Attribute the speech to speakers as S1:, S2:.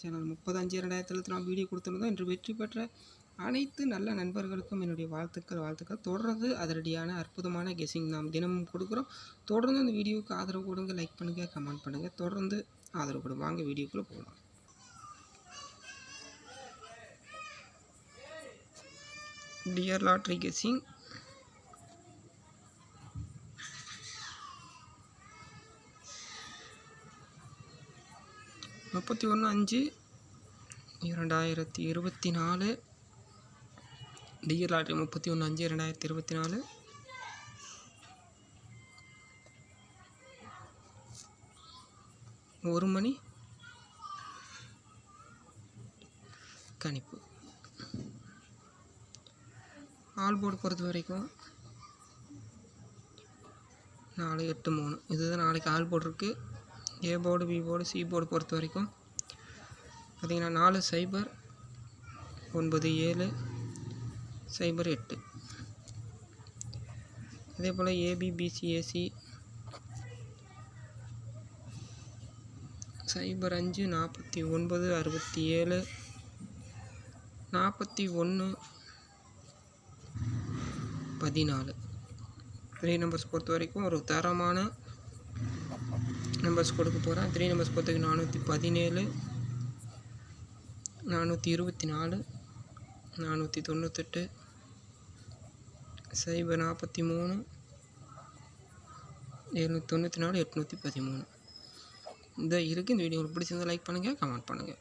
S1: Channel 30/5/2024 video கொடுத்துருந்தோம். இன்று வெற்றி பெற்ற அனைத்து நல்ல நண்பர்களுக்கும் என்னுடைய வாழ்த்துக்கள். தொடர்ந்து அதிரடியான அற்புதமான கெஸ்ஸிங் நாம் தினமும் கொடுக்குறோம். தொடர்ந்து அந்த வீடியோவுக்கு ஆதரவு கொடுங்க, லைக் பண்ணுங்கள், கமெண்ட் பண்ணுங்கள். தொடர்ந்து ஆதரவு கொடுங்க. வாங்க வீடியோக்குள்ளே போகலாம். Dear lottery guessing 31/5/2024 dear lottery 31/5/2024 1 மணி கணிப்பு. ஆல் போர்டு பொறுத்த வரைக்கும் 4, 8, 3 இதுதான் நாளைக்கு ஆல் போர்டு இருக்குது. A board, B board, C board பொறுத்த வரைக்கும் பார்த்திங்கன்னா 4, 0, 9, 7, 0, 8. அதே போல் ஏபி, பிசி, ஏசி 05, 49, 67, 41, 14. 3 நம்பர்ஸ் பொறுத்த வரைக்கும் ஒரு தரமான நம்பர்ஸ் கொடுக்க போகிறேன். 3 நம்பர்ஸ் பொறுத்த வரைக்கும் 417, 424, 498, 043, 794, 813. இந்த இருக்குது. இந்த வீடியோ உங்களுக்கு பிடிச்சிருந்தால் லைக் பண்ணுங்கள், கமெண்ட் பண்ணுங்கள்.